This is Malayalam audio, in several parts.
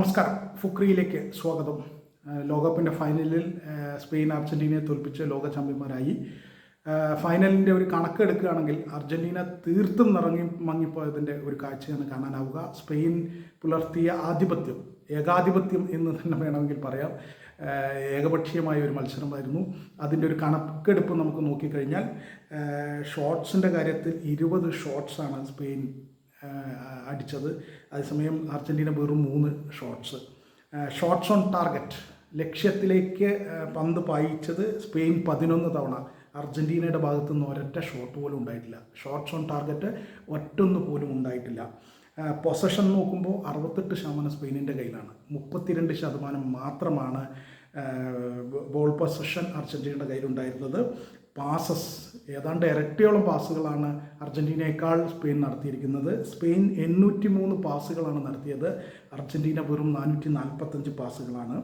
നമസ്കാരം. ഫുക്രിയിലേക്ക് സ്വാഗതം. ലോകകപ്പിൻ്റെ ഫൈനലിൽ സ്പെയിൻ അർജൻറ്റീനയെ തോൽപ്പിച്ച് ലോക ചാമ്പ്യന്മാരായി. ഫൈനലിൻ്റെ ഒരു കണക്കെടുക്കുകയാണെങ്കിൽ അർജൻറ്റീന തീർത്തും മങ്ങിപ്പോയതിൻ്റെ ഒരു കാഴ്ചയാണ് കാണാനാവുക. സ്പെയിൻ പുലർത്തിയ ഏകാധിപത്യം എന്ന് തന്നെ വേണമെങ്കിൽ പറയാം. ഏകപക്ഷീയമായ ഒരു മത്സരമായിരുന്നു. അതിൻ്റെ ഒരു കണക്കെടുപ്പ് നമുക്ക് നോക്കിക്കഴിഞ്ഞാൽ ഷോട്ട്സിൻ്റെ കാര്യത്തിൽ 20 ഷോട്ട്സാണ് സ്പെയിൻ അടിച്ചത്. അതേസമയം അർജൻറ്റീന വെറും 3 ഷോട്ട്സ് ഓൺ ടാർഗറ്റ്, ലക്ഷ്യത്തിലേക്ക് പന്ത് പായിച്ചത് സ്പെയിൻ 11 തവണ. അർജൻറ്റീനയുടെ ഭാഗത്തു നിന്ന് ഒരൊറ്റ ഷോട്ട് പോലും ഉണ്ടായിട്ടില്ല. ഷോട്ട്സ് ഓൺ ടാർഗറ്റ് ഒറ്റൊന്ന് പോലും ഉണ്ടായിട്ടില്ല. പൊസഷൻ നോക്കുമ്പോൾ 68% സ്പെയിനിൻ്റെ കയ്യിലാണ്, 32% മാത്രമാണ് ബോൾ പൊസഷൻ അർജൻറ്റീനയുടെ കയ്യിലുണ്ടായിരുന്നത്. പാസസ് ഏതാണ്ട് ഇരട്ടിയോളം പാസുകളാണ് അർജൻറ്റീനയേക്കാൾ സ്പെയിൻ നടത്തിയിരിക്കുന്നത്. സ്പെയിൻ 803 പാസുകളാണ് നടത്തിയത്, അർജൻറ്റീന വെറും 445 പാസുകളാണ്.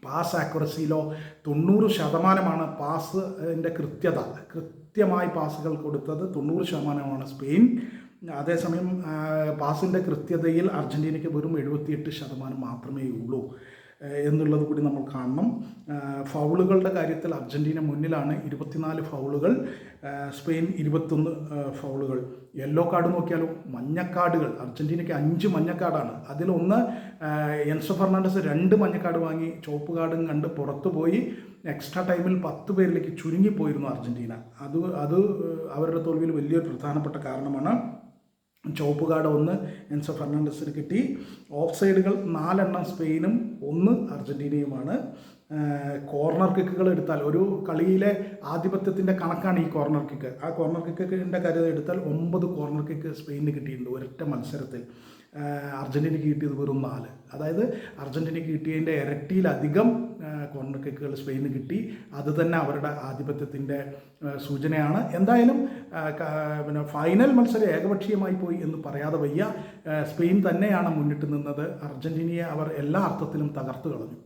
പാസ് ആക്യുറസിയിലോ 90%. പാസിൻ്റെ കൃത്യമായി പാസുകൾ കൊടുത്തത് 90% സ്പെയിൻ. അതേസമയം പാസിൻ്റെ കൃത്യതയിൽ അർജൻറ്റീനയ്ക്ക് വെറും 78% മാത്രമേ ഉള്ളൂ എന്നുള്ളത് കൂടി നമ്മൾ കാണണം. ഫൗളുകളുടെ കാര്യത്തിൽ അർജൻറ്റീന മുന്നിലാണ്, 24 ഫൗളുകൾ, സ്പെയിൻ 21 ഫൗളുകൾ. യെല്ലോ കാർഡ് നോക്കിയാലോ, മഞ്ഞക്കാർഡുകൾ അർജൻറ്റീനയ്ക്ക് 5 മഞ്ഞക്കാർഡാണ്. അതിലൊന്ന് എൻസോ ഫെർണാണ്ടസ് 2 മഞ്ഞക്കാർഡ് വാങ്ങി ചുവപ്പ് കാർഡും കണ്ട് പുറത്തുപോയി. എക്സ്ട്രാ ടൈമിൽ 10 പേരിലേക്ക് ചുരുങ്ങിപ്പോയിരുന്നു അർജൻറ്റീന. അത് അവരുടെ തോൽവിയിൽ വലിയൊരു പ്രധാനപ്പെട്ട കാരണമാണ്. ചുവപ്പ് കാർഡ് 1 എൻസോ ഫെർണാണ്ടസിന് കിട്ടി. ഓഫ് സൈഡുകൾ 4 സ്പെയിനും 1 അർജൻറ്റീനയുമാണ്. കോർണർ കിക്കുകൾ എടുത്താൽ, ഒരു കളിയിലെ ആധിപത്യത്തിൻ്റെ കണക്കാണ് ഈ കോർണർ കിക്ക്. ആ കോർണർ കിക്കിൻ്റെ കാര്യം എടുത്താൽ 9 കോർണർ കിക്ക് സ്പെയിനിന് കിട്ടിയിട്ടുണ്ട് ഒരൊറ്റ മത്സരത്തിൽ. അർജൻറ്റീനയ്ക്ക് കിട്ടിയത് വെറും 4. അതായത് അർജൻറ്റീനയ്ക്ക് കിട്ടിയതിൻ്റെ ഇരട്ടിയിലധികം കോർണർ കിക്കുകൾ സ്പെയിനിന് കിട്ടി. അത് തന്നെ അവരുടെ ആധിപത്യത്തിൻ്റെ സൂചനയാണ്. എന്തായാലും ഫൈനൽ മത്സരം ഏകപക്ഷീയമായി പോയി എന്ന് പറയാതെ വയ്യ. സ്പെയിൻ തന്നെയാണ് മുന്നിട്ട് നിന്നത്. അർജൻറ്റീനയെ അവർ എല്ലാ അർത്ഥത്തിലും തകർത്തു കളഞ്ഞു.